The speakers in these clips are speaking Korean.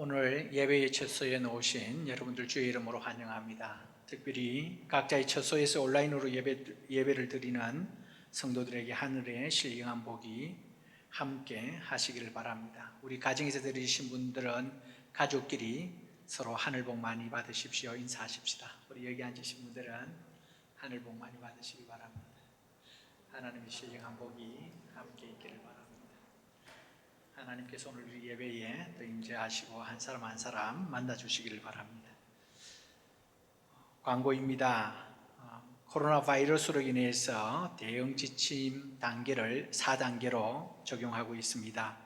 오늘 예배의 처소에 놓으신 여러분들 주의 이름으로 환영합니다. 특별히 각자의 처소에서 온라인으로 예배를 드리는 성도들에게 하늘의 신령한 복이 함께 하시기를 바랍니다. 우리 가정에서 드리신 분들은 가족끼리 서로 하늘 복 많이 받으십시오. 인사하십시다. 우리 여기 앉으신 분들은 하늘 복 많이 받으시기 바랍니다. 하나님의 신령한 복이 함께 있기를 바랍니다. 하나님께서 오늘 우리 예배에 또 임재하시고 한 사람 한 사람 만나주시기를 바랍니다. 광고입니다. 코로나 바이러스로 인해서 대응 지침 단계를 4단계로 적용하고 있습니다.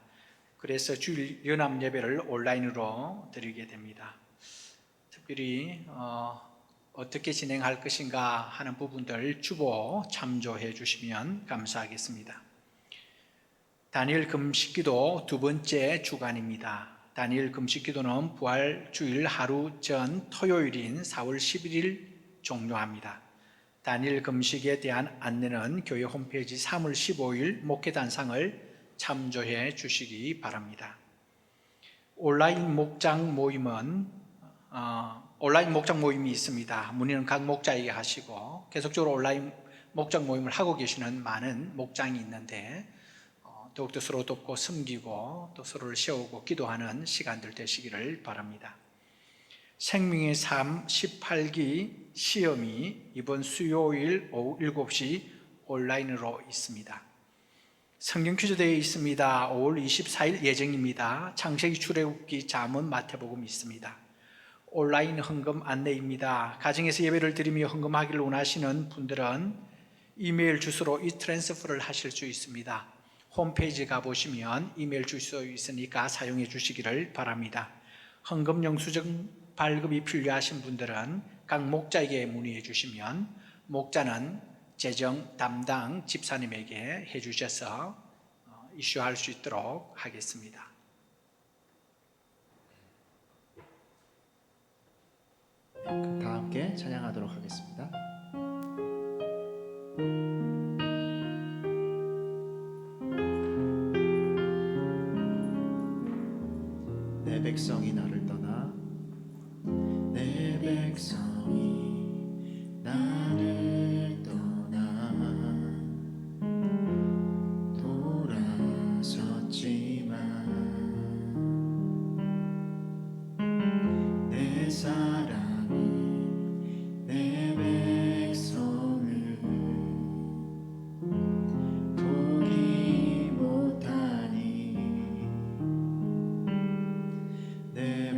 그래서 주일 연합 예배를 온라인으로 드리게 됩니다. 특별히 어떻게 진행할 것인가 하는 부분들 주보 참조해 주시면 감사하겠습니다. 다니엘 금식기도 두 번째 주간입니다. 다니엘 금식기도는 부활 주일 하루 전 토요일인 4월 11일 종료합니다. 다니엘 금식에 대한 안내는 교회 홈페이지 3월 15일 목회단상을 참조해 주시기 바랍니다. 온라인 목장 모임이 있습니다. 문의는 각 목자에게 하시고 계속적으로 온라인 목장 모임을 하고 계시는 많은 목장이 있는데 더욱더 서로 돕고 섬기고 또 서로를 세우고 기도하는 시간들 되시기를 바랍니다. 생명의 삶 18기 시험이 이번 수요일 오후 7시 온라인으로 있습니다. 성경 퀴즈 대회 있습니다. 5월 24일 예정입니다. 창세기, 출애굽기, 잠언, 마태복음 있습니다. 온라인 헌금 안내입니다. 가정에서 예배를 드리며 헌금하기를 원하시는 분들은 이메일 주소로 이 트랜스퍼를 하실 수 있습니다. 홈페이지 가보시면 이메일 주소 있으니까 사용해 주시기를 바랍니다. 헌금 영수증 발급이 필요하신 분들은 각 목자에게 문의해 주시면 목자는 재정 담당 집사님에게 해 주셔서 이슈할 수 있도록 하겠습니다. 그럼 다 함께 찬양하도록 하겠습니다. 내 백성이 나를 떠나 내 백성이 나를 떠나 돌아섰지만 내 사랑이 내 백성을 포기 못하니 내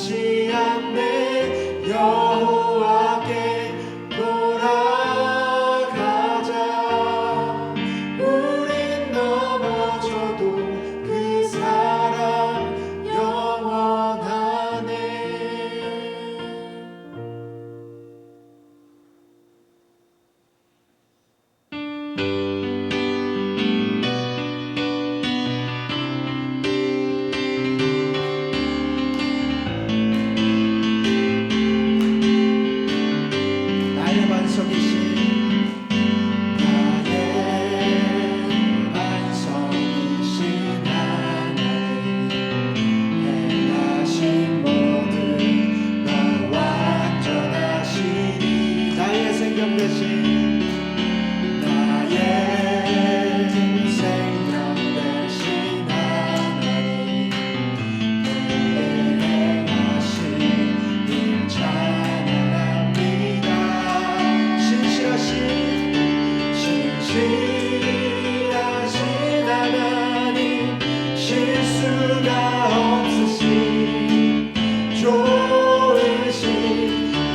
변하지 않네. 여호와께 돌아가자. 우린 넘어져도 그 사랑 영원하네. 나의 반석이신 하나님, 행하신 모든 너와 완전하시니. 나의 생명 대신 나의 생명 대신 하나님, 내게 행하신 일 찬양합니다. 신실하신 하나님, 실수가 없으신 좋으신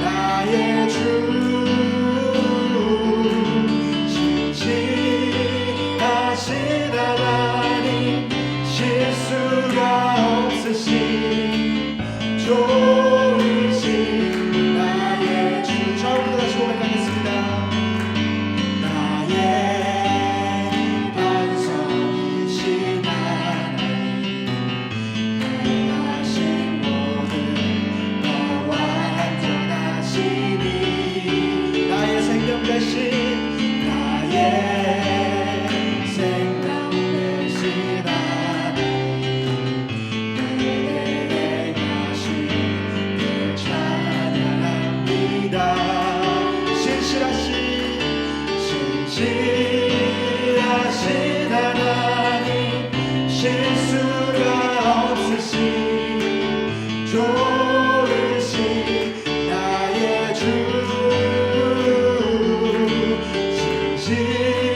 나의 주. 신실하신 하나님, 실수가 없으신 좋으신 나의 주. 처음부터 다시 고백하겠습니다. 나의 반석이신 하나님, 행하신 모든 너와 완전하시니. 나의 생명 대신 나의 생명 대신 하나님, 내게 행하신 일 찬양합니다. 신실하신 하나님, 실수가 없으신 좋으신 나의 주.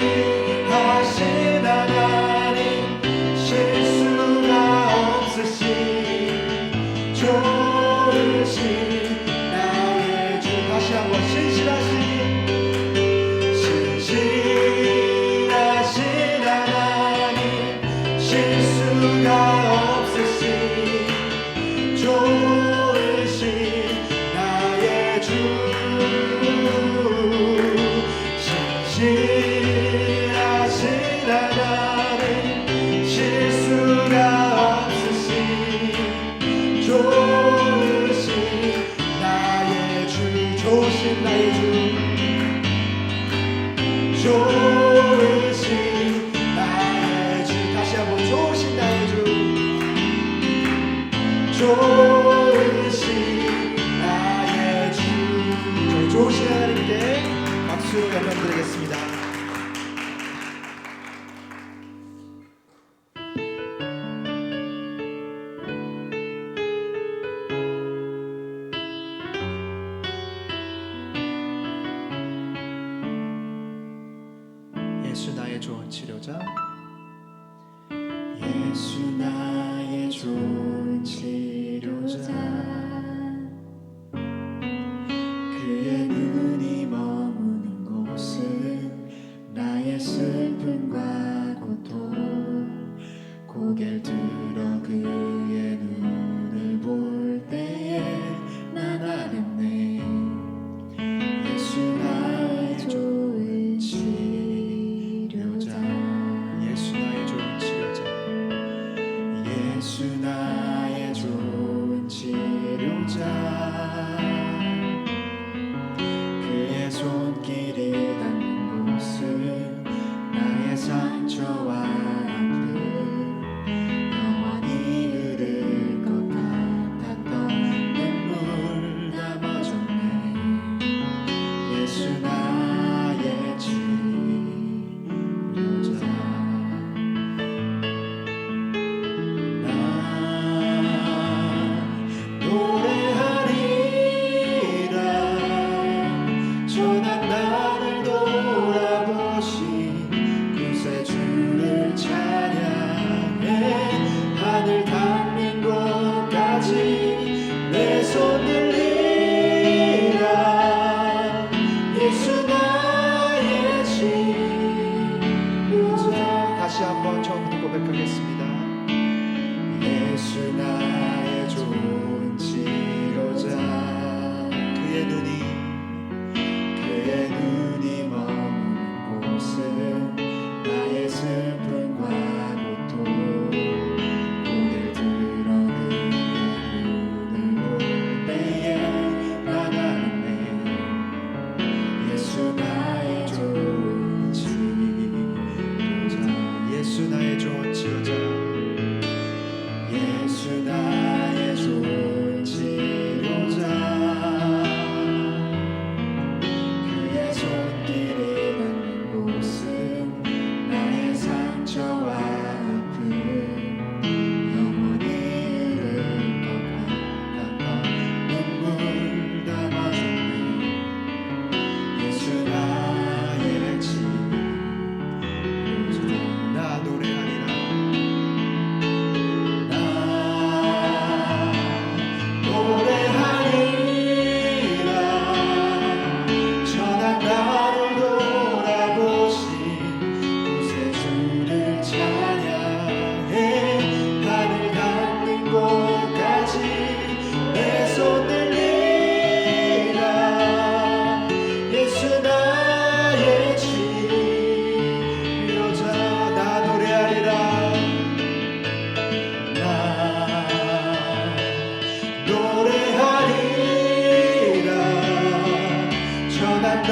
신실하신 하나님, 실수가 없으신 좋으신 나의 주. 다시 한번 신실하신 하나님, 실수가 없으신 좋으신 나의 주. 신실하신 하나님, 실수가 없으신 좋으신 나의 주. 좋으신 나의 주. 좋으신 나의 주. 다시 한번 좋으신 나의 주. 좋으신 나의 주. 저희 좋으신 하나님께 박수로 영광 드리겠습니다. 예수 나의 좋은 치료자. 예수 나의 좋은 치료자. 그의 눈이 머무는 곳은 나의 슬픔과 고통. 고개를 들어 그의 눈을 볼 때에 난 아련네. 예수 나의 좋은 치료자. 예수 나의 좋은 치료자. 예수 나의 좋은 치료자. 그의 손길이 닿는 곳은 나의 상처와 아픔 영원히 흐를 것 같았던 눈물 담아줬네. 예수 나의 치료자. 나 노래하리라. 전한 나를 돌아보신 구세주를 찬양해. 하늘 닿는 곳까지 내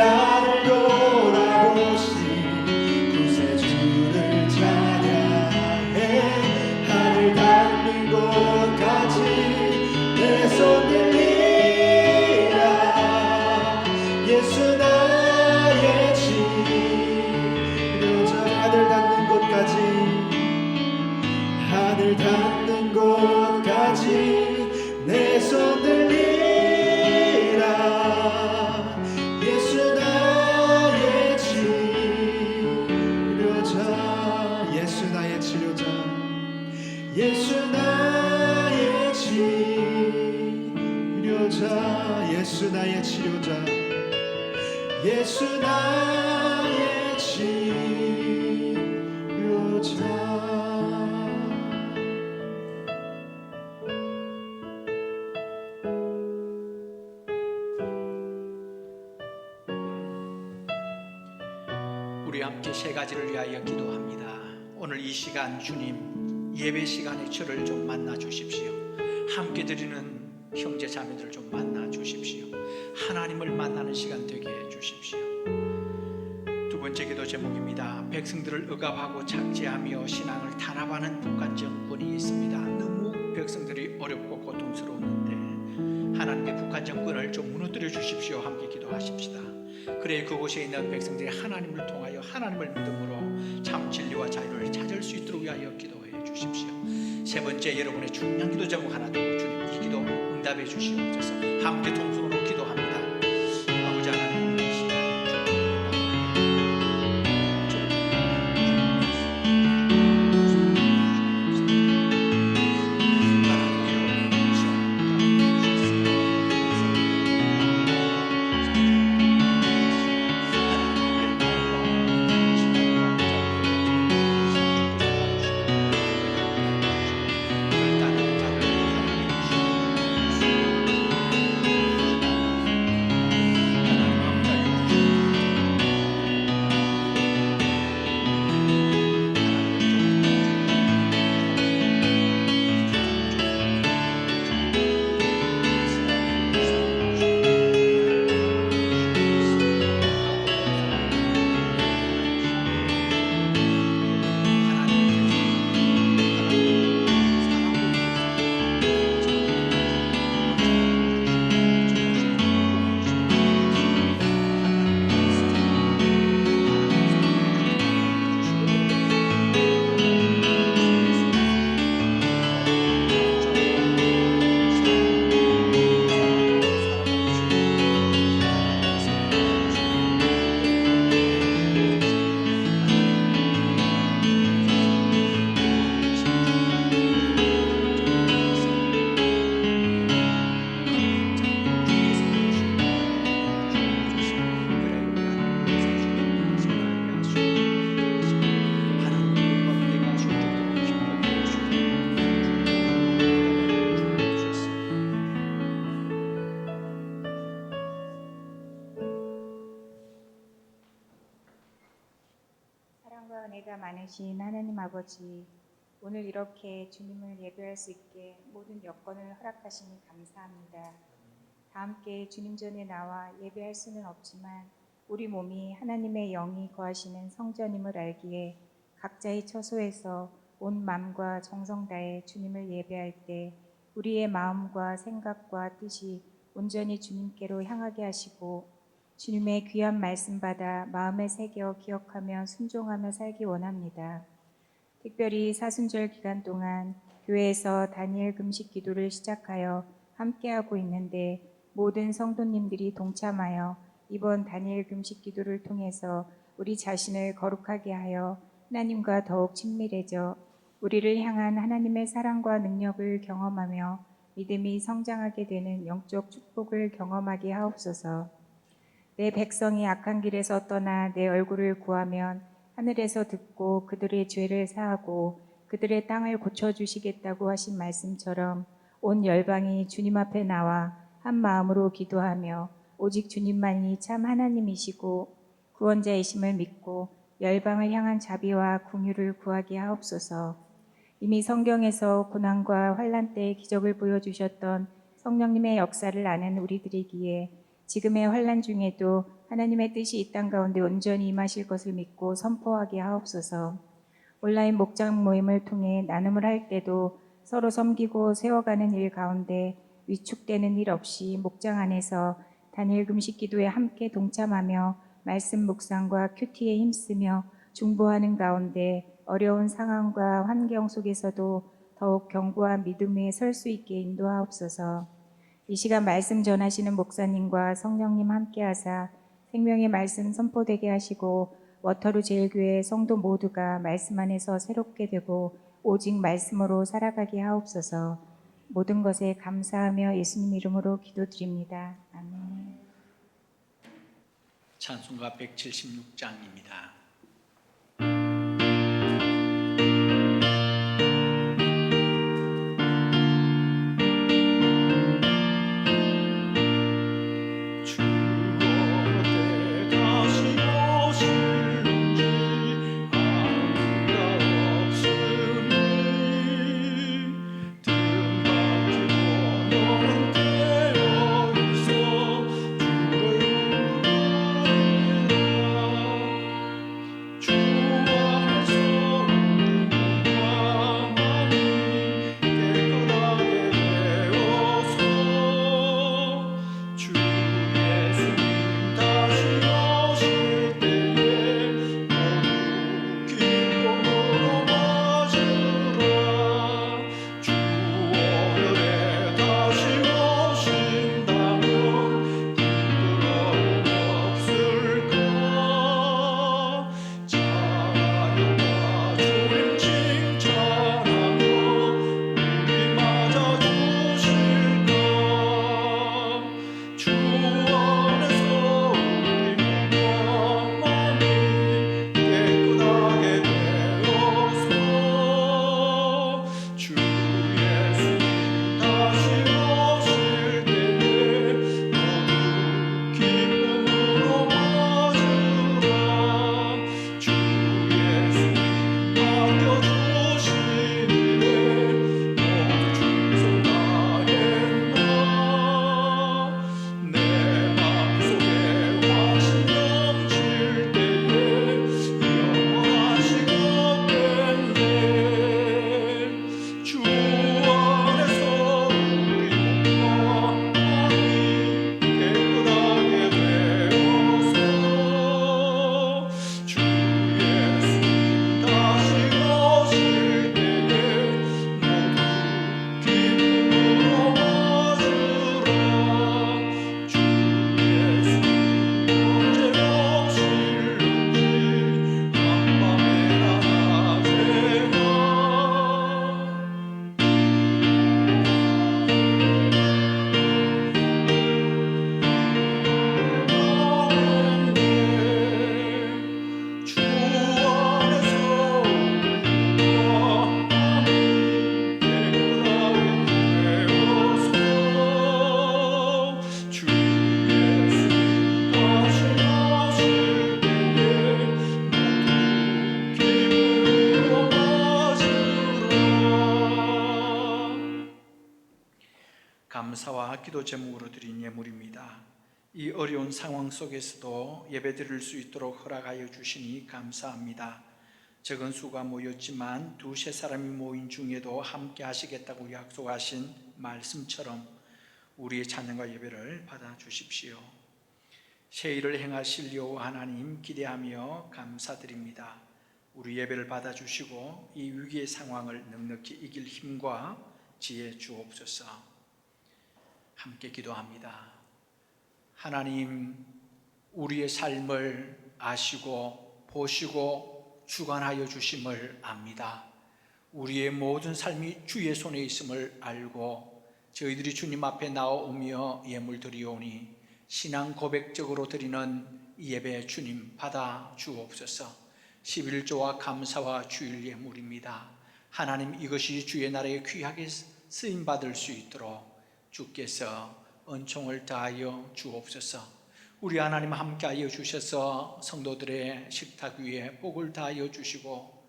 나를 돌아보신 구세주를 찬양해 하늘 닿는 곳까지 내 손 들리라 예수 나의 치료자 하늘 닿는 곳까지 하늘 닿는 곳까지 내 손 들리라 예수 나의 치료자 예수 나의 치료자 예수 나의 치료자 예수 나의 치료자 예수 나의 치료자 우리 함께 세 가지를 위하여 기도합니다. 오늘 이 시간 주님 예배 시간에 저를 좀 만나 주십시오. 함께 드리는 형제 자매들을 좀 만나 주십시오. 하나님을 만나는 시간 되게 해 주십시오. 두 번째 기도 제목입니다. 백성들을 억압하고 착지하며 신앙을 탄압하는 북한 정권이 있습니다. 너무 백성들이 어렵고 고통스러웠는데 하나님의 북한 정권을 좀 무너뜨려 주십시오. 함께 기도하십시다. 그래 그곳에 있는 백성들이 하나님을 통하여 하나님을 믿음으로 참 진리와 자유를 찾을 수 있도록 위하여 기도해 주십시오. 세 번째 여러분의 중요한 기도 제목 하나 두고 주님 이 기도 응답해 주시옵소서. 함께 통성으로 기도합니다. 아버지 하나님 이 시간 사랑과 은혜가 많으신 하나님 아버지, 오늘 이렇게 주님을 예배할 수 있게 모든 여건을 허락하시니 감사합니다. 다 함께 주님 전에 나와 예배할 수는 없지만 우리 몸이 하나님의 영이 거하시는 성전임을 알기에 각자의 처소에서 온 마음과 정성 다해 주님을 예배할 때 우리의 마음과 생각과 뜻이 온전히 주님께로 향하게 하시고 주님의 귀한 말씀 받아 마음에 새겨 기억하며 순종하며 살기 원합니다. 특별히 사순절 기간 동안 교회에서 다니엘 금식 기도를 시작하여 함께하고 있는데 모든 성도님들이 동참하여 이번 다니엘 금식 기도를 통해서 우리 자신을 거룩하게 하여 하나님과 더욱 친밀해져 우리를 향한 하나님의 사랑과 능력을 경험하며 믿음이 성장하게 되는 영적 축복을 경험하게 하옵소서. 내 백성이 악한 길에서 떠나 내 얼굴을 구하면 하늘에서 듣고 그들의 죄를 사하고 그들의 땅을 고쳐주시겠다고 하신 말씀처럼 온 열방이 주님 앞에 나와 한 마음으로 기도하며 오직 주님만이 참 하나님이시고 구원자이심을 믿고 열방을 향한 자비와 긍휼을 구하게 하옵소서. 이미 성경에서 고난과 환난 때의 기적을 보여주셨던 성령님의 역사를 아는 우리들이기에 지금의 환난 중에도 하나님의 뜻이 이 땅 가운데 온전히 임하실 것을 믿고 선포하게 하옵소서. 온라인 목장 모임을 통해 나눔을 할 때도 서로 섬기고 세워가는 일 가운데 위축되는 일 없이 목장 안에서 단일 금식 기도에 함께 동참하며 말씀 묵상과 큐티에 힘쓰며 중보하는 가운데 어려운 상황과 환경 속에서도 더욱 견고한 믿음 위에 설 수 있게 인도하옵소서. 이 시간 말씀 전하시는 목사님과 성령님 함께하사 생명의 말씀 선포되게 하시고 워터루 제일교회 성도 모두가 말씀 안에서 새롭게 되고 오직 말씀으로 살아가게 하옵소서. 모든 것에 감사하며 예수님 이름으로 기도드립니다. 아멘. 찬송가 176장입니다. 감사와 기도 제목으로 드린 예물입니다. 이 어려운 상황 속에서도 예배드릴 수 있도록 허락하여 주시니 감사합니다. 적은 수가 모였지만 두세 사람이 모인 중에도 함께 하시겠다고 약속하신 말씀처럼 우리의 찬양과 예배를 받아 주십시오. 새 일을 행하실 여호와 하나님 기대하며 감사드립니다. 우리 예배를 받아 주시고 이 위기의 상황을 넉넉히 이길 힘과 지혜 주옵소서. 함께 기도합니다. 하나님, 우리의 삶을 아시고 보시고 주관하여 주심을 압니다. 우리의 모든 삶이 주의 손에 있음을 알고 저희들이 주님 앞에 나오며 예물 드리오니 신앙 고백적으로 드리는 이 예배 주님 받아 주옵소서. 11조와 감사와 주일 예물입니다. 하나님, 이것이 주의 나라에 귀하게 쓰임받을 수 있도록 주께서 은총을 다하여 주옵소서. 우리 하나님 함께하여 주셔서 성도들의 식탁 위에 복을 다하여 주시고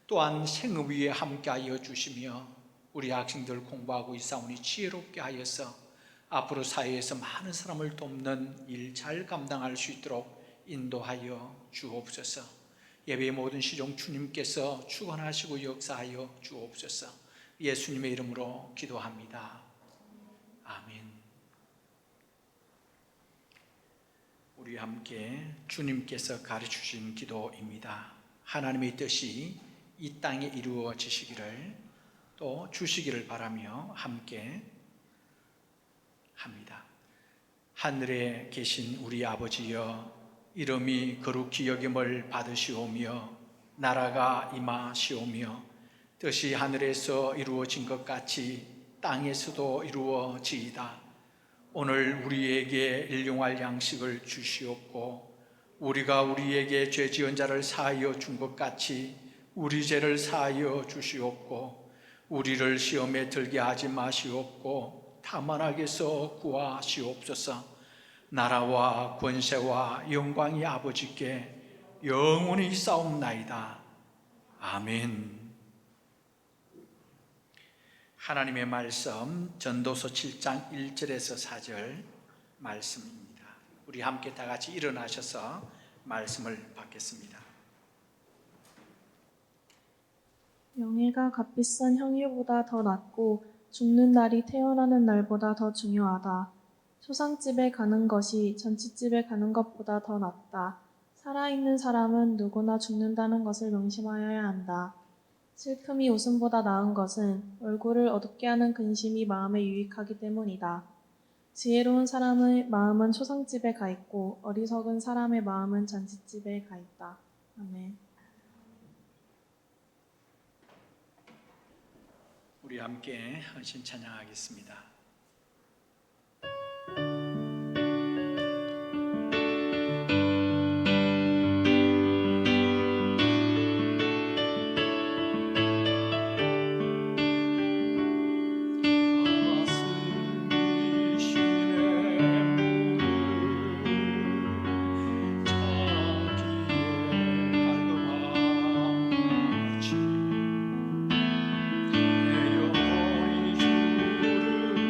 또한 생업 위에 함께하여 주시며 우리 학생들 공부하고 있사오니 지혜롭게 하여서 앞으로 사회에서 많은 사람을 돕는 일 잘 감당할 수 있도록 인도하여 주옵소서. 예배의 모든 시종 주님께서 주관하시고 역사하여 주옵소서. 예수님의 이름으로 기도합니다. 아멘. 우리 함께 주님께서 가르치신 기도입니다. 하나님의 뜻이 이 땅에 이루어지시기를 또 주시기를 바라며 함께 합니다. 하늘에 계신 우리 아버지여, 이름이 거룩히 여김을 받으시오며 나라가 임하시오며 뜻이 하늘에서 이루어진 것 같이 땅에서도 이루어지이다. 오늘 우리에게 일용할 양식을 주시옵고 우리가 우리에게 죄 지은 자를 사하여 준 것 같이 우리 죄를 사하여 주시옵고 우리를 시험에 들게 하지 마시옵고 다만 악에서 구하시옵소서. 나라와 권세와 영광이 아버지께 영원히 싸움나이다. 아멘. 하나님의 말씀 전도서 7장 1절에서 4절 말씀입니다. 우리 함께 다 같이 일어나셔서 말씀을 받겠습니다. 명예가 값비싼 향유보다 더 낫고 죽는 날이 태어나는 날보다 더 중요하다. 초상집에 가는 것이 잔치집에 가는 것보다 더 낫다. 살아있는 사람은 누구나 죽는다는 것을 명심하여야 한다. 슬픔이 웃음보다 나은 것은 얼굴을 어둡게 하는 근심이 마음에 유익하기 때문이다. 지혜로운 사람의 마음은 초상집에 가 있고 어리석은 사람의 마음은 잔치집에 가 있다. 아멘. 우리 함께 헌신 찬양하겠습니다. 내 영혼이 주를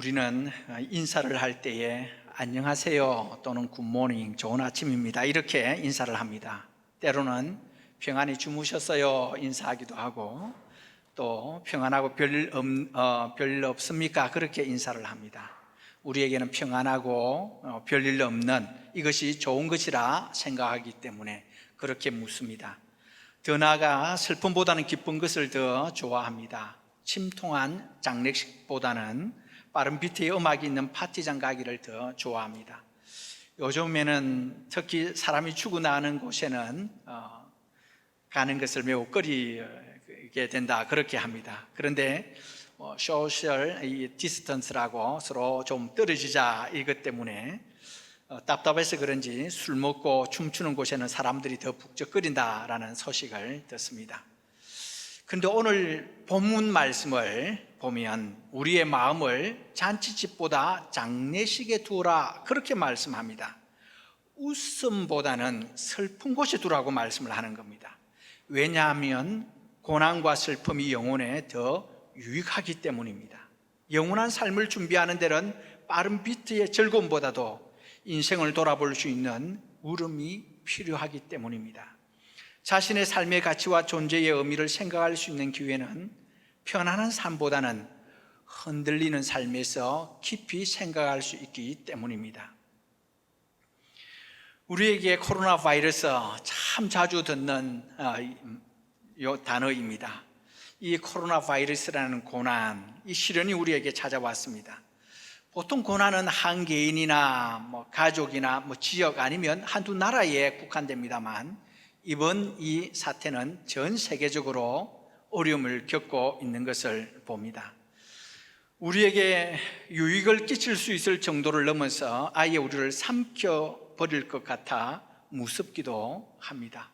우리는 인사를 할 때에 안녕하세요 또는 굿모닝, 좋은 아침입니다 이렇게 인사를 합니다. 때로는 평안히 주무셨어요 인사하기도 하고, 또 평안하고 별일 없습니까 그렇게 인사를 합니다. 우리에게는 평안하고 별일 없는 이것이 좋은 것이라 생각하기 때문에 그렇게 묻습니다. 더 나아가 슬픔보다는 기쁜 것을 더 좋아합니다. 침통한 장례식보다는 빠른 비트의 음악이 있는 파티장 가기를 더 좋아합니다. 요즘에는 특히 사람이 죽어나가는 곳에는 가는 것을 매우 꺼리게 된다 그렇게 합니다. 그런데 소셜 디스턴스라고 서로 좀 떨어지자 이것 때문에 답답해서 그런지 술 먹고 춤추는 곳에는 사람들이 더 북적거린다라는 소식을 듣습니다. 그런데 오늘 본문 말씀을 보면 우리의 마음을 잔치집보다 장례식에 두라 그렇게 말씀합니다. 웃음보다는 슬픈 곳에 두라고 말씀을 하는 겁니다. 왜냐하면 고난과 슬픔이 영혼에 더 유익하기 때문입니다. 영원한 삶을 준비하는 데는 빠른 비트의 즐거움보다도 인생을 돌아볼 수 있는 울음이 필요하기 때문입니다. 자신의 삶의 가치와 존재의 의미를 생각할 수 있는 기회는 편안한 삶보다는 흔들리는 삶에서 깊이 생각할 수 있기 때문입니다. 우리에게 코로나 바이러스 참 자주 듣는 단어입니다. 이 코로나 바이러스라는 고난, 이 시련이 우리에게 찾아왔습니다. 보통 고난은 한 개인이나 가족이나 지역 아니면 한두 나라에 국한됩니다만, 이번 이 사태는 전 세계적으로 어려움을 겪고 있는 것을 봅니다. 우리에게 유익을 끼칠 수 있을 정도를 넘어서 아예 우리를 삼켜버릴 것 같아 무섭기도 합니다.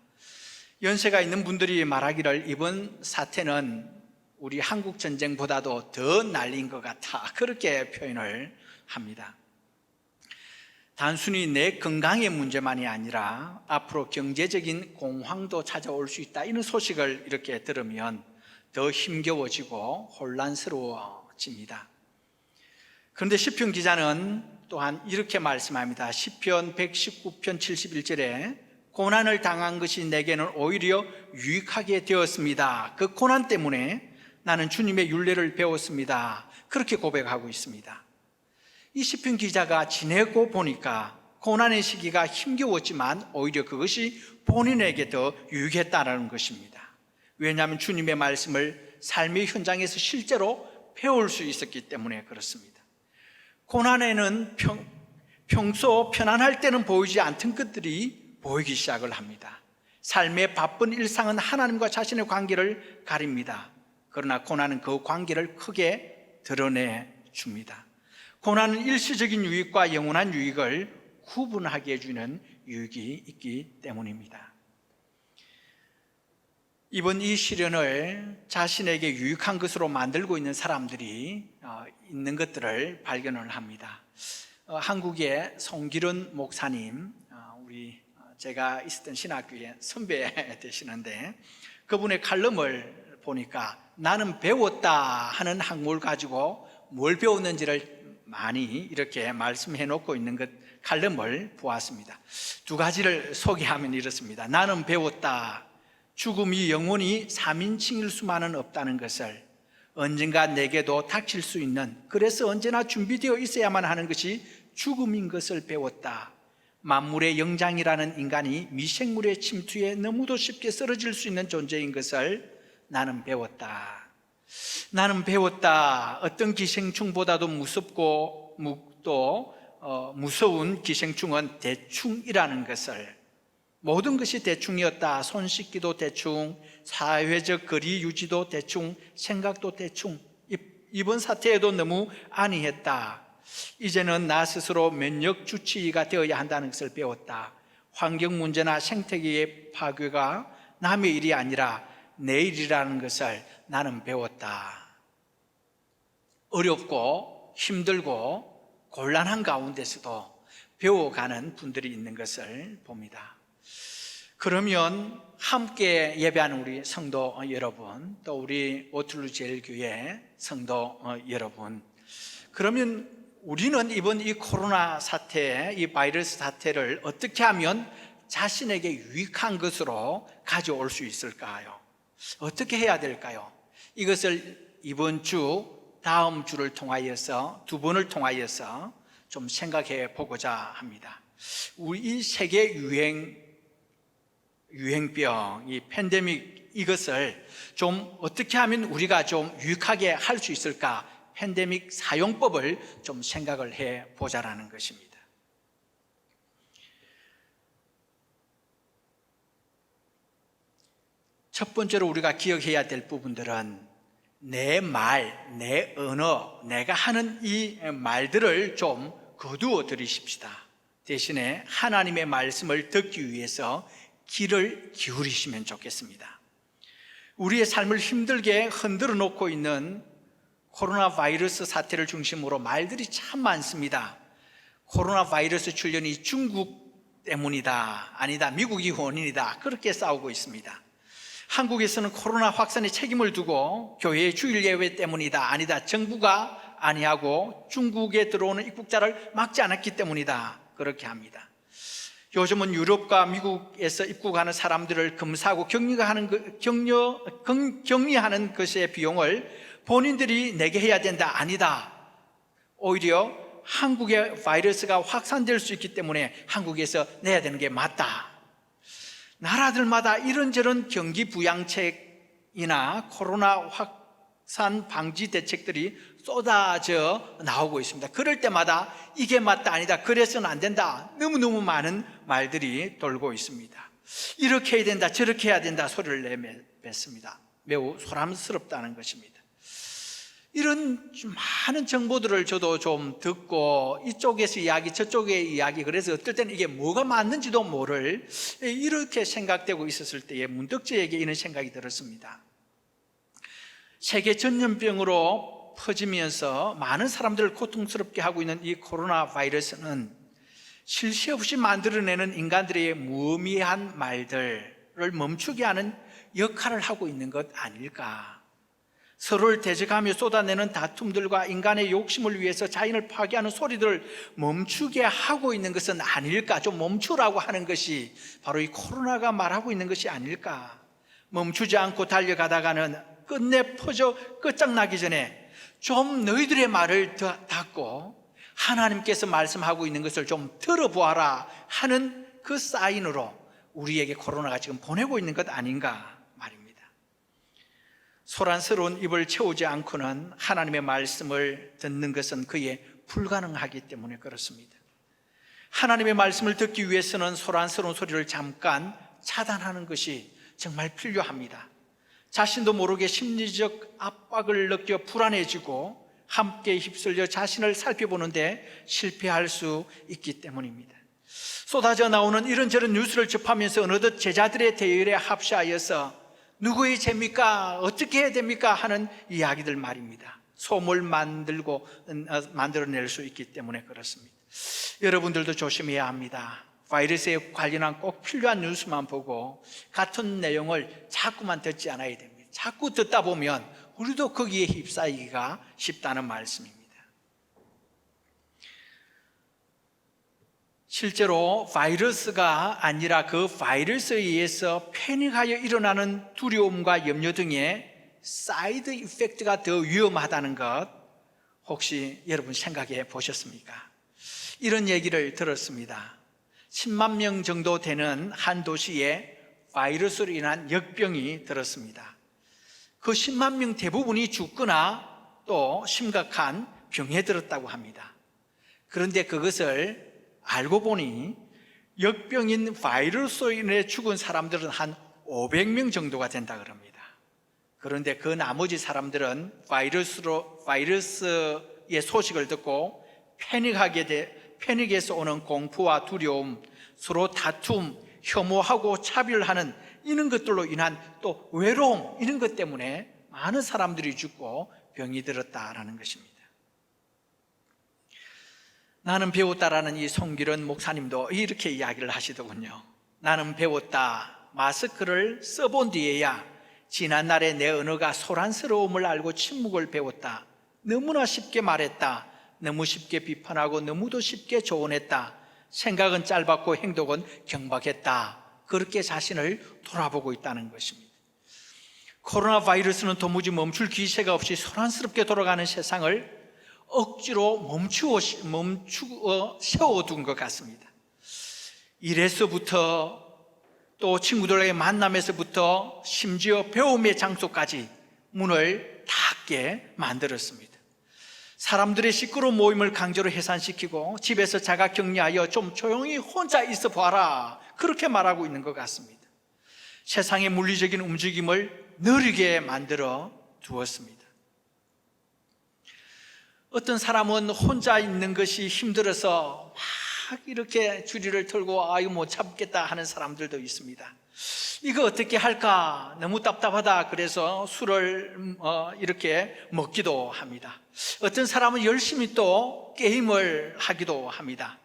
연세가 있는 분들이 말하기를 이번 사태는 우리 한국 전쟁보다도 더 날린 것 같아 그렇게 표현을 합니다. 단순히 내 건강의 문제만이 아니라 앞으로 경제적인 공황도 찾아올 수 있다 이런 소식을 이렇게 들으면 더 힘겨워지고 혼란스러워집니다. 그런데 시편 기자는 또한 이렇게 말씀합니다. 시편 119편 71절에 고난을 당한 것이 내게는 오히려 유익하게 되었습니다. 그 고난 때문에 나는 주님의 율례를 배웠습니다. 그렇게 고백하고 있습니다. 이 시편 기자가 지내고 보니까 고난의 시기가 힘겨웠지만 오히려 그것이 본인에게 더 유익했다는 것입니다. 왜냐하면 주님의 말씀을 삶의 현장에서 실제로 배울 수 있었기 때문에 그렇습니다. 고난에는 평소 편안할 때는 보이지 않던 것들이 보이기 시작을 합니다. 삶의 바쁜 일상은 하나님과 자신의 관계를 가립니다. 그러나 고난은 그 관계를 크게 드러내 줍니다. 고난은 일시적인 유익과 영원한 유익을 구분하게 해주는 유익이 있기 때문입니다. 이번 이 시련을 자신에게 유익한 것으로 만들고 있는 사람들이 있는 것들을 발견을 합니다. 한국의 송기른 목사님, 제가 있었던 신학교의 선배 되시는데 그분의 칼럼을 보니까 나는 배웠다 하는 항목을 가지고 뭘 배웠는지를 많이 이렇게 말씀해 놓고 있는 것 칼럼을 보았습니다. 두 가지를 소개하면 이렇습니다. 나는 배웠다. 죽음이 영원히 3인칭일 수만은 없다는 것을, 언젠가 내게도 닥칠 수 있는, 그래서 언제나 준비되어 있어야만 하는 것이 죽음인 것을 배웠다. 만물의 영장이라는 인간이 미생물의 침투에 너무도 쉽게 쓰러질 수 있는 존재인 것을 나는 배웠다. 나는 배웠다. 어떤 기생충보다도 무섭고 무서운 기생충은 대충이라는 것을. 모든 것이 대충이었다. 손 씻기도 대충, 사회적 거리 유지도 대충, 생각도 대충. 이번 사태에도 너무 안이했다. 이제는 나 스스로 면역 주치의가 되어야 한다는 것을 배웠다. 환경 문제나 생태계의 파괴가 남의 일이 아니라 내 일이라는 것을 나는 배웠다. 어렵고 힘들고 곤란한 가운데서도 배워가는 분들이 있는 것을 봅니다. 그러면 함께 예배하는 우리 성도 여러분, 또 우리 오툴루 제일교회 성도 여러분, 그러면 우리는 이번 이 코로나 사태, 이 바이러스 사태를 어떻게 하면 자신에게 유익한 것으로 가져올 수 있을까요? 어떻게 해야 될까요? 이것을 이번 주, 다음 주를 통하여서, 두 번을 통하여서 좀 생각해 보고자 합니다. 우리 이 세계 유행병, 이 팬데믹, 이것을 좀 어떻게 하면 우리가 좀 유익하게 할 수 있을까? 팬데믹 사용법을 좀 생각을 해 보자라는 것입니다. 첫 번째로 우리가 기억해야 될 부분들은 내 말, 내 언어, 내가 하는 이 말들을 좀 거두어 들이십시다. 대신에 하나님의 말씀을 듣기 위해서 귀를 기울이시면 좋겠습니다. 우리의 삶을 힘들게 흔들어 놓고 있는 코로나 바이러스 사태를 중심으로 말들이 참 많습니다. 코로나 바이러스 출현이 중국 때문이다, 아니다, 미국이 원인이다, 그렇게 싸우고 있습니다. 한국에서는 코로나 확산에 책임을 두고 교회의 주일 예외 때문이다, 아니다, 정부가 아니하고 중국에 들어오는 입국자를 막지 않았기 때문이다, 그렇게 합니다. 요즘은 유럽과 미국에서 입국하는 사람들을 검사하고 격리하는 것의 비용을 본인들이 내게 해야 된다, 아니다, 오히려 한국의 바이러스가 확산될 수 있기 때문에 한국에서 내야 되는 게 맞다. 나라들마다 이런저런 경기 부양책이나 코로나 확산 방지 대책들이 쏟아져 나오고 있습니다. 그럴 때마다 이게 맞다, 아니다, 그래서는 안 된다, 너무너무 많은 말들이 돌고 있습니다. 이렇게 해야 된다, 저렇게 해야 된다 소리를 내뱉습니다. 매우 소란스럽다는 것입니다. 이런 많은 정보들을 저도 좀 듣고 이쪽에서 이야기 저쪽의 이야기, 그래서 어떨 때는 이게 뭐가 맞는지도 모를, 이렇게 생각되고 있었을 때에 문득 저에게 이런 생각이 들었습니다. 세계 전염병으로 퍼지면서 많은 사람들을 고통스럽게 하고 있는 이 코로나 바이러스는 쉴 새 없이 만들어내는 인간들의 무의미한 말들을 멈추게 하는 역할을 하고 있는 것 아닐까. 서로를 대적하며 쏟아내는 다툼들과 인간의 욕심을 위해서 자연을 파괴하는 소리들을 멈추게 하고 있는 것은 아닐까. 좀 멈추라고 하는 것이 바로 이 코로나가 말하고 있는 것이 아닐까. 멈추지 않고 달려가다가는 끝내 퍼져 끝장나기 전에 좀 너희들의 말을 닫고 하나님께서 말씀하고 있는 것을 좀 들어보아라 하는 그 사인으로 우리에게 코로나가 지금 보내고 있는 것 아닌가 말입니다. 소란스러운 입을 채우지 않고는 하나님의 말씀을 듣는 것은 그에 불가능하기 때문에 그렇습니다. 하나님의 말씀을 듣기 위해서는 소란스러운 소리를 잠깐 차단하는 것이 정말 필요합니다. 자신도 모르게 심리적 압박을 느껴 불안해지고 함께 휩쓸려 자신을 살펴보는데 실패할 수 있기 때문입니다. 쏟아져 나오는 이런저런 뉴스를 접하면서 어느덧 제자들의 대열에 합세하여서 누구의 죄입니까? 어떻게 해야 됩니까? 하는 이야기들 말입니다. 소문을 만들어낼 수 있기 때문에 그렇습니다. 여러분들도 조심해야 합니다. 바이러스에 관련한 꼭 필요한 뉴스만 보고 같은 내용을 자꾸만 듣지 않아야 됩니다. 자꾸 듣다 보면 우리도 거기에 휩싸이기가 쉽다는 말씀입니다. 실제로 바이러스가 아니라 그 바이러스에 의해서 패닉하여 일어나는 두려움과 염려 등의 사이드 이펙트가 더 위험하다는 것 혹시 여러분 생각해 보셨습니까? 이런 얘기를 들었습니다. 10만 명 정도 되는 한 도시에 바이러스로 인한 역병이 들었습니다. 그 10만 명 대부분이 죽거나 또 심각한 병에 들었다고 합니다. 그런데 그것을 알고 보니 역병인 바이러스로 인해 죽은 사람들은 한 500명 정도가 된다 그럽니다. 그런데 그 나머지 사람들은 바이러스의 소식을 듣고 패닉에서 오는 공포와 두려움, 서로 다툼, 혐오하고 차별하는 이런 것들로 인한 또 외로움, 이런 것 때문에 많은 사람들이 죽고 병이 들었다라는 것입니다. 나는 배웠다라는 이 송기련 목사님도 이렇게 이야기를 하시더군요. 나는 배웠다. 마스크를 써본 뒤에야 지난날의 내 언어가 소란스러움을 알고 침묵을 배웠다. 너무나 쉽게 말했다. 너무 쉽게 비판하고 너무도 쉽게 조언했다. 생각은 짧았고 행동은 경박했다. 그렇게 자신을 돌아보고 있다는 것입니다. 코로나 바이러스는 도무지 멈출 기세가 없이 소란스럽게 돌아가는 세상을 억지로 멈추어 세워둔 것 같습니다. 일에서부터 또 친구들에게 만남에서부터 심지어 배움의 장소까지 문을 닫게 만들었습니다. 사람들의 시끄러운 모임을 강제로 해산시키고 집에서 자가 격리하여 좀 조용히 혼자 있어 봐라, 그렇게 말하고 있는 것 같습니다. 세상의 물리적인 움직임을 느리게 만들어 두었습니다. 어떤 사람은 혼자 있는 것이 힘들어서 막 이렇게 주리를 털고 아유 못 참겠다 하는 사람들도 있습니다. 이거 어떻게 할까 너무 답답하다 그래서 술을 이렇게 먹기도 합니다. 어떤 사람은 열심히 또 게임을 하기도 합니다.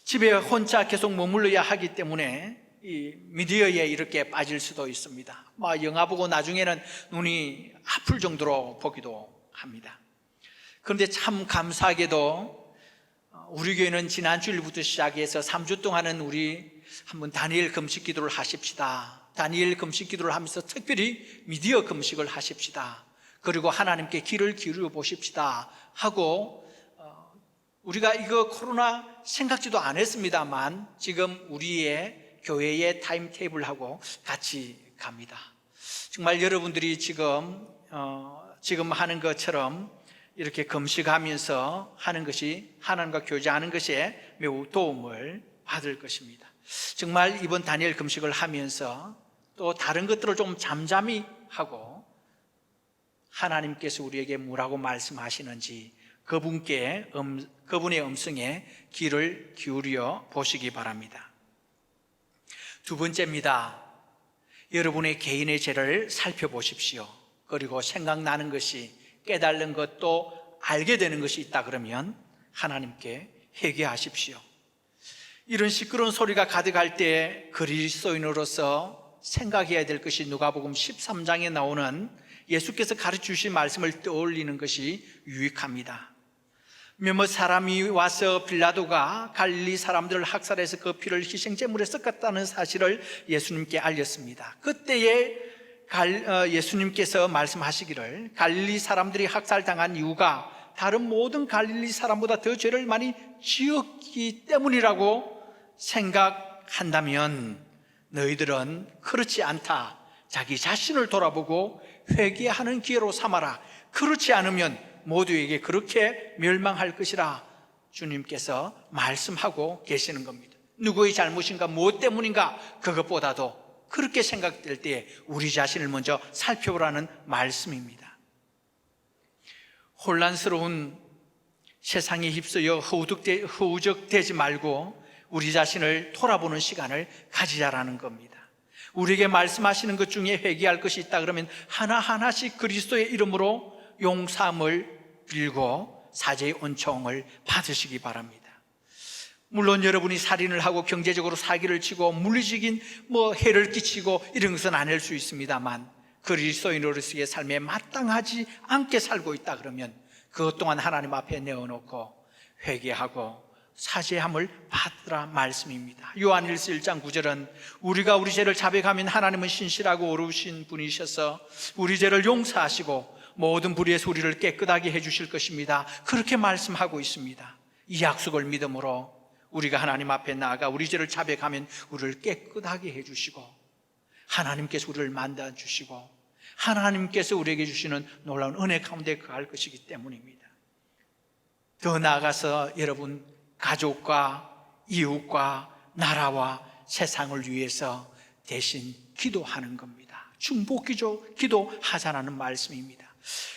집에 혼자 계속 머물러야 하기 때문에 이 미디어에 이렇게 빠질 수도 있습니다. 막 영화 보고 나중에는 눈이 아플 정도로 보기도 합니다. 그런데 참 감사하게도 우리 교회는 지난 주일부터 시작해서 3주 동안은 우리 한번 다니엘 금식 기도를 하십시다. 다니엘 금식 기도를 하면서 특별히 미디어 금식을 하십시다. 그리고 하나님께 귀를 기울여 보십시다 하고 우리가 이거 코로나 생각지도 안 했습니다만 지금 우리의 교회의 타임테이블하고 같이 갑니다. 정말 여러분들이 지금 하는 것처럼 이렇게 금식하면서 하는 것이 하나님과 교제하는 것에 매우 도움을 받을 것입니다. 정말 이번 다니엘 금식을 하면서 또 다른 것들을 좀 잠잠히 하고 하나님께서 우리에게 뭐라고 말씀하시는지 그분의 음성에 귀를 기울여 보시기 바랍니다. 두 번째입니다. 여러분의 개인의 죄를 살펴보십시오. 그리고 생각나는 것이 깨달는 것도 알게 되는 것이 있다 그러면 하나님께 회개하십시오. 이런 시끄러운 소리가 가득할 때 그리스도인으로서 생각해야 될 것이 누가복음 13장에 나오는 예수께서 가르치신 말씀을 떠올리는 것이 유익합니다. 몇몇 사람이 와서 빌라도가 갈릴리 사람들을 학살해서 그 피를 희생제물에 섞었다는 사실을 예수님께 알렸습니다. 그때에 예수님께서 말씀하시기를 갈릴리 사람들이 학살당한 이유가 다른 모든 갈릴리 사람보다 더 죄를 많이 지었기 때문이라고 생각한다면 너희들은 그렇지 않다. 자기 자신을 돌아보고 회개하는 기회로 삼아라. 그렇지 않으면 모두에게 그렇게 멸망할 것이라 주님께서 말씀하고 계시는 겁니다. 누구의 잘못인가 무엇 때문인가 그것보다도 그렇게 생각될 때에 우리 자신을 먼저 살펴보라는 말씀입니다. 혼란스러운 세상에 휩쓰여 허우적대지 말고 우리 자신을 돌아보는 시간을 가지자라는 겁니다. 우리에게 말씀하시는 것 중에 회개할 것이 있다 그러면 하나하나씩 그리스도의 이름으로 용서함을 빌고 사죄의 은총을 받으시기 바랍니다. 물론 여러분이 살인을 하고 경제적으로 사기를 치고 물리적인 해를 끼치고 이런 것은 아닐 수 있습니다만 그리스도인으로서의 삶에 마땅하지 않게 살고 있다 그러면 그것 또한 하나님 앞에 내어놓고 회개하고 사죄함을 받으라 말씀입니다. 요한일서 1장 9절은 우리가 우리 죄를 자백하면 하나님은 신실하고 어루신 분이셔서 우리 죄를 용서하시고 모든 불의에서 우리를 깨끗하게 해주실 것입니다. 그렇게 말씀하고 있습니다. 이 약속을 믿음으로 우리가 하나님 앞에 나아가 우리 죄를 자백하면 우리를 깨끗하게 해주시고 하나님께서 우리를 만나주시고 하나님께서 우리에게 주시는 놀라운 은혜 가운데 거할 것이기 때문입니다. 더 나아가서 여러분 가족과 이웃과 나라와 세상을 위해서 대신 기도하는 겁니다. 기도하자라는 말씀입니다.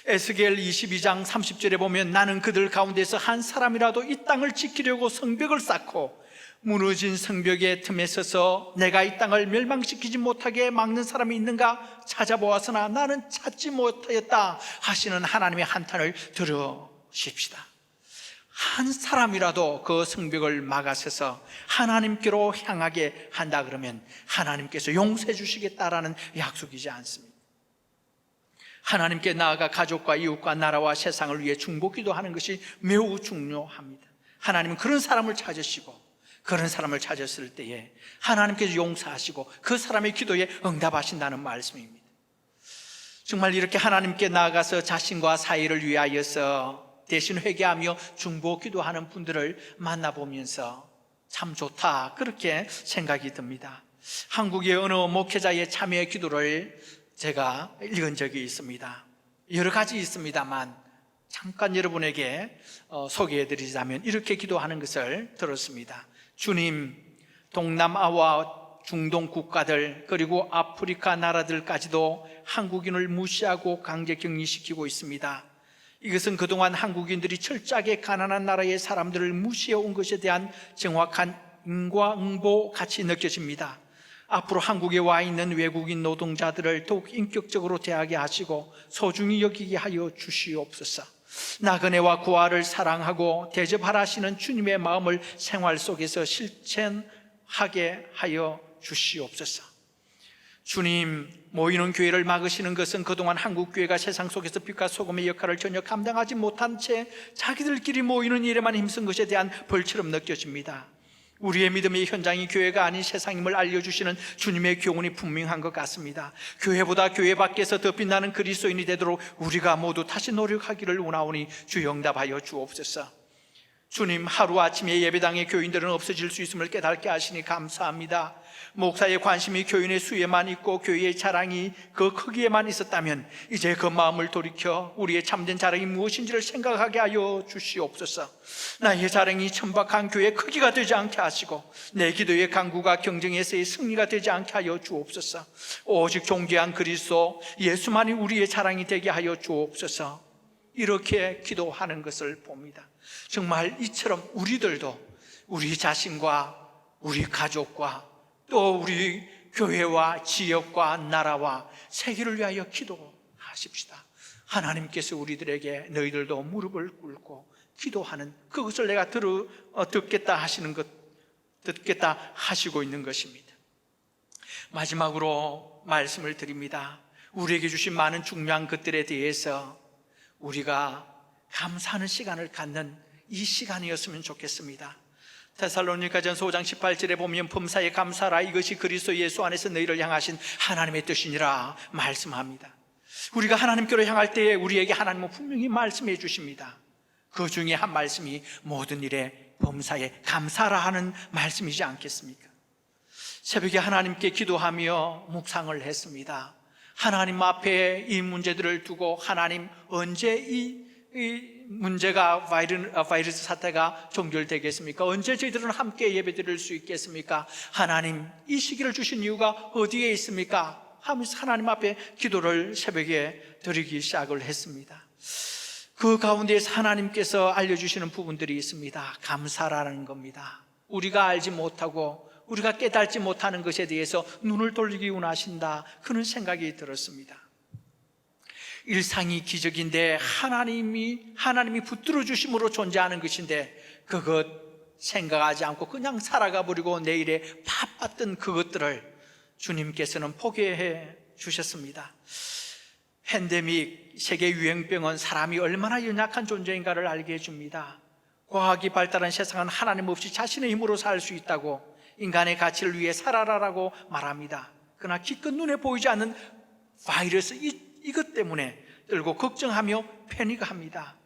에스겔 22장 30절에 보면 나는 그들 가운데서 한 사람이라도 이 땅을 지키려고 성벽을 쌓고 무너진 성벽의 틈에 서서 내가 이 땅을 멸망시키지 못하게 막는 사람이 있는가 찾아보았으나 나는 찾지 못하였다 하시는 하나님의 한탄을 들으십시다. 한 사람이라도 그 성벽을 막아서서 하나님께로 향하게 한다 그러면 하나님께서 용서해 주시겠다라는 약속이지 않습니다. 하나님께 나아가 가족과 이웃과 나라와 세상을 위해 중보기도하는 것이 매우 중요합니다. 하나님은 그런 사람을 찾으시고 그런 사람을 찾았을 때에 하나님께서 용서하시고 그 사람의 기도에 응답하신다는 말씀입니다. 정말 이렇게 하나님께 나아가서 자신과 사이를 위하여서 대신 회개하며 중보기도하는 분들을 만나보면서 참 좋다, 그렇게 생각이 듭니다. 한국의 어느 목회자의 참여 기도를 제가 읽은 적이 있습니다. 여러 가지 있습니다만 잠깐 여러분에게 소개해드리자면 이렇게 기도하는 것을 들었습니다. 주님, 동남아와 중동 국가들 그리고 아프리카 나라들까지도 한국인을 무시하고 강제 격리시키고 있습니다. 이것은 그동안 한국인들이 철저하게 가난한 나라의 사람들을 무시해온 것에 대한 정확한 인과응보 같이 느껴집니다. 앞으로 한국에 와 있는 외국인 노동자들을 더욱 인격적으로 대하게 하시고 소중히 여기게 하여 주시옵소서. 나그네와 고아를 사랑하고 대접하라시는 주님의 마음을 생활 속에서 실천하게 하여 주시옵소서. 주님, 모이는 교회를 막으시는 것은 그동안 한국 교회가 세상 속에서 빛과 소금의 역할을 전혀 감당하지 못한 채 자기들끼리 모이는 일에만 힘쓴 것에 대한 벌처럼 느껴집니다. 우리의 믿음의 현장이 교회가 아닌 세상임을 알려주시는 주님의 교훈이 분명한 것 같습니다. 교회보다 교회 밖에서 더 빛나는 그리스도인이 되도록 우리가 모두 다시 노력하기를 원하오니 주여 응답하여 주옵소서. 주님, 하루아침에 예배당의 교인들은 없어질 수 있음을 깨닫게 하시니 감사합니다. 목사의 관심이 교인의 수에만 있고 교회의 자랑이 그 크기에만 있었다면 이제 그 마음을 돌이켜 우리의 참된 자랑이 무엇인지를 생각하게 하여 주시옵소서. 나의 자랑이 천박한 교회의 크기가 되지 않게 하시고 내 기도의 강구가 경쟁에서의 승리가 되지 않게 하여 주옵소서. 오직 존귀한 그리스도 예수만이 우리의 자랑이 되게 하여 주옵소서. 이렇게 기도하는 것을 봅니다. 정말 이처럼 우리들도 우리 자신과 우리 가족과 또 우리 교회와 지역과 나라와 세계를 위하여 기도하십시다. 하나님께서 우리들에게 너희들도 무릎을 꿇고 기도하는 그것을 내가 듣겠다 하시는 것, 듣겠다 하시고 있는 것입니다. 마지막으로 말씀을 드립니다. 우리에게 주신 많은 중요한 것들에 대해서 우리가 감사하는 시간을 갖는 이 시간이었으면 좋겠습니다. 데살로니가전서 5장 18절에 보면 범사에 감사하라, 이것이 그리스도 예수 안에서 너희를 향하신 하나님의 뜻이니라 말씀합니다. 우리가 하나님께로 향할 때에 우리에게 하나님은 분명히 말씀해 주십니다. 그 중에 한 말씀이 모든 일에 범사에 감사하라 하는 말씀이지 않겠습니까? 새벽에 하나님께 기도하며 묵상을 했습니다. 하나님 앞에 이 문제들을 두고 하나님, 언제 이 문제가 바이러스 사태가 종결되겠습니까? 언제 저희들은 함께 예배드릴 수 있겠습니까? 하나님, 이 시기를 주신 이유가 어디에 있습니까? 하면서 하나님 앞에 기도를 새벽에 드리기 시작을 했습니다. 그 가운데에서 하나님께서 알려주시는 부분들이 있습니다. 감사라는 겁니다. 우리가 알지 못하고 우리가 깨닫지 못하는 것에 대해서 눈을 돌리기 원하신다, 그런 생각이 들었습니다. 일상이 기적인데 하나님이 붙들어 주심으로 존재하는 것인데 그것 생각하지 않고 그냥 살아가 버리고 내일에 바빴던 그것들을 주님께서는 포기해 주셨습니다. 팬데믹, 세계 유행병은 사람이 얼마나 연약한 존재인가를 알게 해줍니다. 과학이 발달한 세상은 하나님 없이 자신의 힘으로 살 수 있다고, 인간의 가치를 위해 살아라라고 말합니다. 그러나 기껏 눈에 보이지 않는 바이러스, 이것 때문에 떨고 걱정하며 패닉합니다.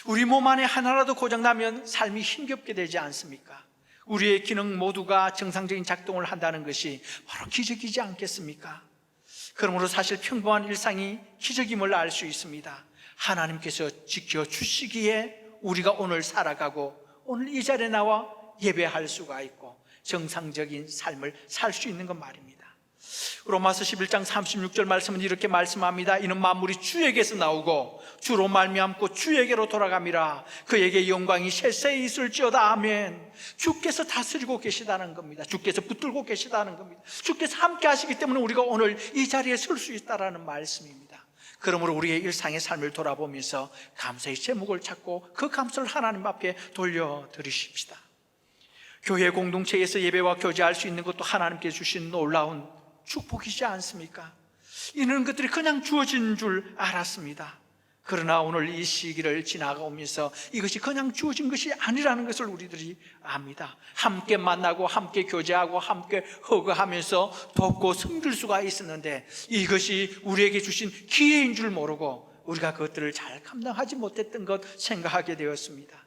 우리 몸 안에 하나라도 고장나면 삶이 힘겹게 되지 않습니까? 우리의 기능 모두가 정상적인 작동을 한다는 것이 바로 기적이지 않겠습니까? 그러므로 사실 평범한 일상이 기적임을 알 수 있습니다. 하나님께서 지켜주시기에 우리가 오늘 살아가고 오늘 이 자리에 나와 예배할 수가 있고 정상적인 삶을 살 수 있는 것 말입니다. 로마서 11장 36절 말씀은 이렇게 말씀합니다. 이는 만물이 주에게서 나오고 주로 말미암고 주에게로 돌아감이라. 그에게 영광이 세세히 있을지어다. 아멘. 주께서 다스리고 계시다는 겁니다. 주께서 붙들고 계시다는 겁니다. 주께서 함께 하시기 때문에 우리가 오늘 이 자리에 설 수 있다는 말씀입니다. 그러므로 우리의 일상의 삶을 돌아보면서 감사의 제목을 찾고 그 감사를 하나님 앞에 돌려드리십시다. 교회 공동체에서 예배와 교제할 수 있는 것도 하나님께 주신 놀라운 축복이지 않습니까? 이런 것들이 그냥 주어진 줄 알았습니다. 그러나 오늘 이 시기를 지나가오면서 이것이 그냥 주어진 것이 아니라는 것을 우리들이 압니다. 함께 만나고 함께 교제하고 함께 허그하면서 돕고 섬길 수가 있었는데 이것이 우리에게 주신 기회인 줄 모르고 우리가 그것들을 잘 감당하지 못했던 것 생각하게 되었습니다.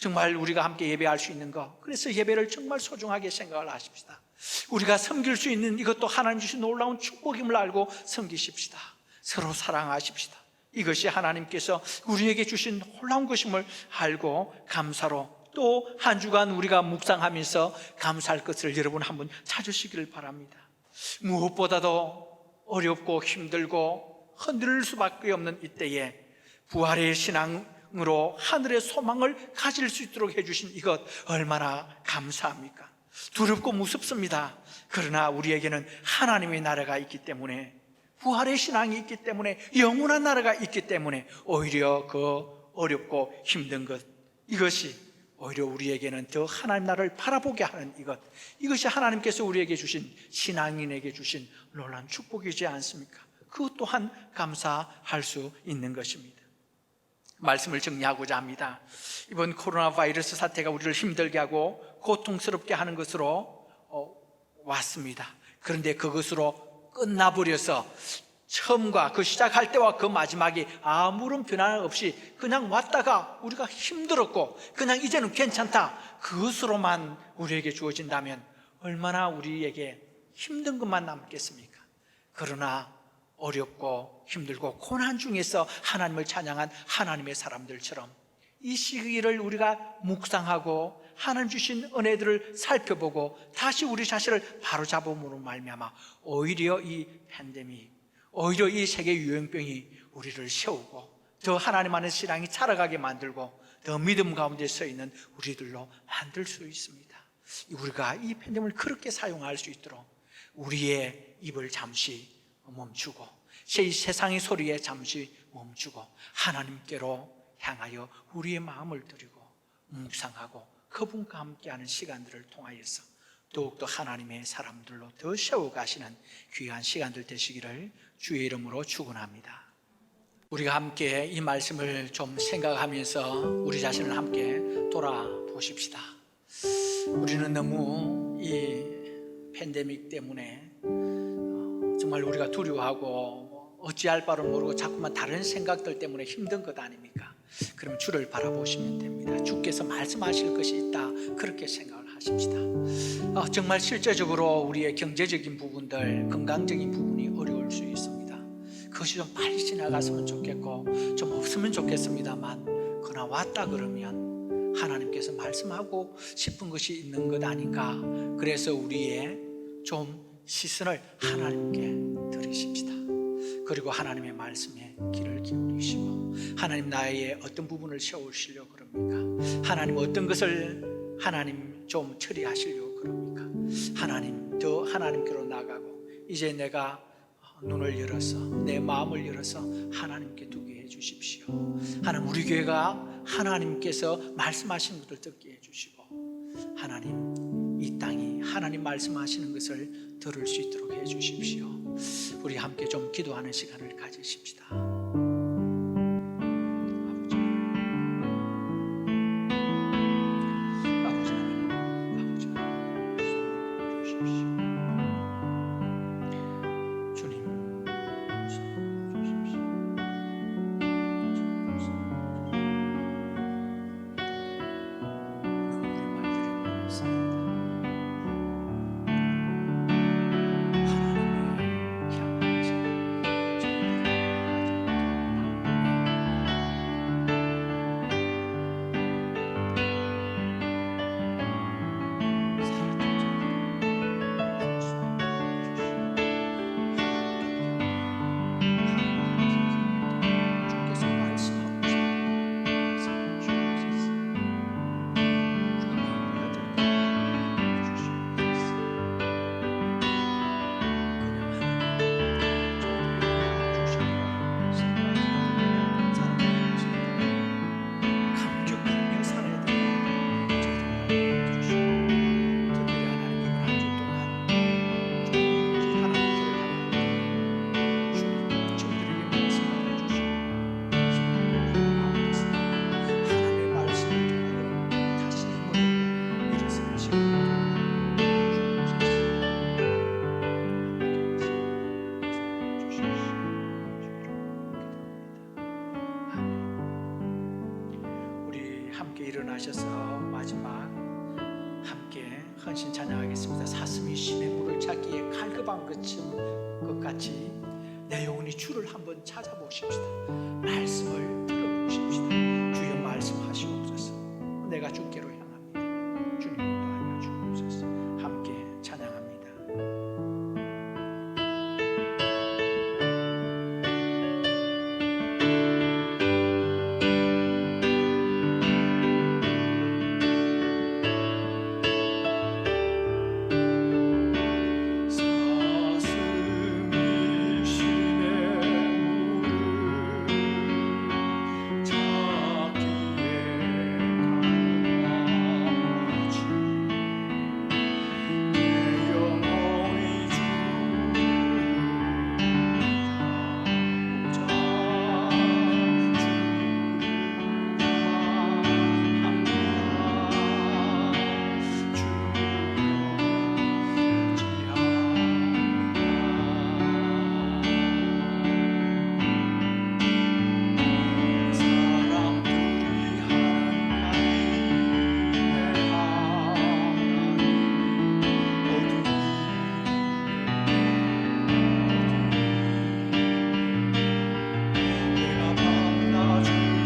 정말 우리가 함께 예배할 수 있는 것, 그래서 예배를 정말 소중하게 생각을 하십시다. 우리가 섬길 수 있는 이것도 하나님 주신 놀라운 축복임을 알고 섬기십시다. 서로 사랑하십시다. 이것이 하나님께서 우리에게 주신 놀라운 것임을 알고 감사로 또 한 주간 우리가 묵상하면서 감사할 것을 여러분 한번 찾으시기를 바랍니다. 무엇보다도 어렵고 힘들고 흔들릴 수밖에 없는 이때에 부활의 신앙으로 하늘의 소망을 가질 수 있도록 해주신 이것 얼마나 감사합니까? 두렵고 무섭습니다. 그러나 우리에게는 하나님의 나라가 있기 때문에, 부활의 신앙이 있기 때문에, 영원한 나라가 있기 때문에 오히려 그 어렵고 힘든 것, 이것이 오히려 우리에게는 더 하나님 나라를 바라보게 하는 이것이 하나님께서 우리에게 주신, 신앙인에게 주신 놀라운 축복이지 않습니까? 그것 또한 감사할 수 있는 것입니다. 말씀을 정리하고자 합니다. 이번 코로나 바이러스 사태가 우리를 힘들게 하고 고통스럽게 하는 것으로 왔습니다. 그런데 그것으로 끝나버려서 처음과 그 시작할 때와 그 마지막이 아무런 변화 없이 그냥 왔다가 우리가 힘들었고 그냥 이제는 괜찮다, 그것으로만 우리에게 주어진다면 얼마나 우리에게 힘든 것만 남겠습니까? 그러나 어렵고 힘들고 고난 중에서 하나님을 찬양한 하나님의 사람들처럼 이 시기를 우리가 묵상하고 하나님 주신 은혜들을 살펴보고 다시 우리 자신을 바로잡음으로 말미암아 오히려 이 팬데믹, 오히려 이 세계 유행병이 우리를 세우고 더 하나님 안에 신앙이 자라가게 만들고 더 믿음 가운데 서 있는 우리들로 만들 수 있습니다. 우리가 이 팬데믹을 그렇게 사용할 수 있도록 우리의 입을 잠시 멈추고 이 세상의 소리에 잠시 멈추고 하나님께로 향하여 우리의 마음을 드리고 묵상하고 그분과 함께하는 시간들을 통하여서 더욱더 하나님의 사람들로 더 세워가시는 귀한 시간들 되시기를 주의 이름으로 축원합니다. 우리가 함께 이 말씀을 좀 생각하면서 우리 자신을 함께 돌아보십시다. 우리는 너무 이 팬데믹 때문에 정말 우리가 두려워하고 어찌할 바를 모르고 자꾸만 다른 생각들 때문에 힘든 것 아닙니까? 그럼 주를 바라보시면 됩니다. 주께서 말씀하실 것이 있다, 그렇게 생각을 하십시다. 정말 실제적으로 우리의 경제적인 부분들, 건강적인 부분이 어려울 수 있습니다. 그것이 좀 빨리 지나갔으면 좋겠고 좀 없으면 좋겠습니다만, 그러나 왔다 그러면 하나님께서 말씀하고 싶은 것이 있는 것 아닌가. 그래서 우리의 좀 시선을 하나님께 드리십시다. 그리고 하나님의 말씀에 귀를 기울이시고, 하나님 나의 어떤 부분을 세우시려고 그럽니까? 하나님 어떤 것을 하나님 좀 처리하시려고 그럽니까? 하나님 더 하나님께로 나가고 이제 내가 눈을 열어서 내 마음을 열어서 하나님께 두게 해주십시오. 하나님, 우리 교회가 하나님께서 말씀하시는 것을 듣게 해주시고 하나님 이 땅이 하나님 말씀하시는 것을 들을 수 있도록 해주십시오. 우리 함께 좀 기도하는 시간을 가지십시다. 아버지 하나님, 주십시오. 주님, 주십시오. 우리 말들이 있습니다. 하나님의 향하신 함께 일어나셔서 마지막 함께 헌신 찬양하겠습니다. 사슴이 심의 물을 찾기에 갈급한 것 같이 내 영혼이 주를 한번 찾아보십시다. 말씀을 들어보십시다. 주여 말씀하시옵소서. 내가 주께로 향합니다. 주님 인도하여 주옵소서. 함께 찬양합니다. 사슴이 심의 물을 찾기에 갈망하지 내 영혼이 주를 찾고자 사람들이 하는 말이 내 하나님 내가 밤낮 주여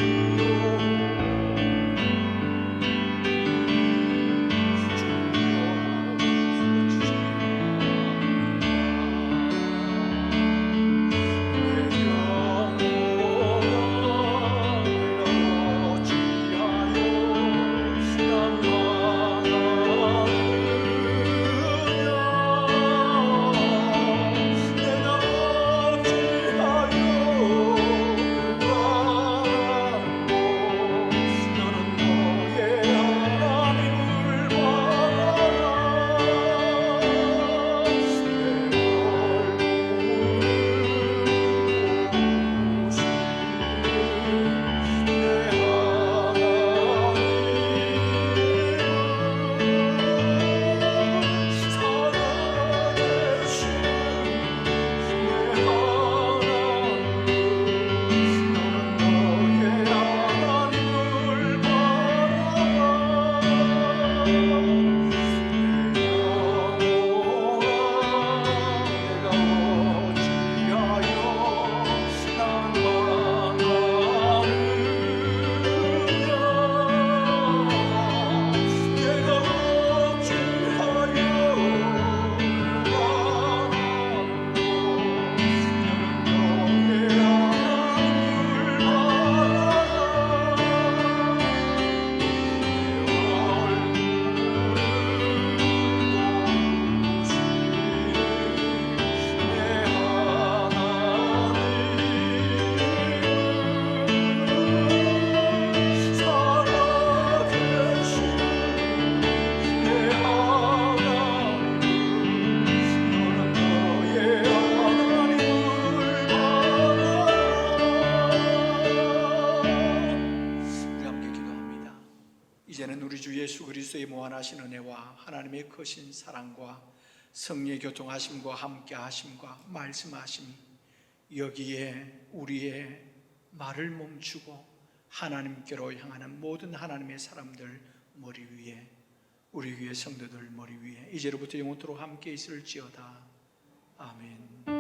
이제는 우리 주 예수 그리스도의 무한하신 은혜와 하나님의 크신 사랑과 성령의 교통하심과 함께하심과 말씀하심이 여기에 우리의 말을 멈추고 하나님께로 향하는 모든 하나님의 사람들 머리 위에, 우리 위에 성도들 머리 위에 이제로부터 영원토록 함께 있을지어다. 아멘.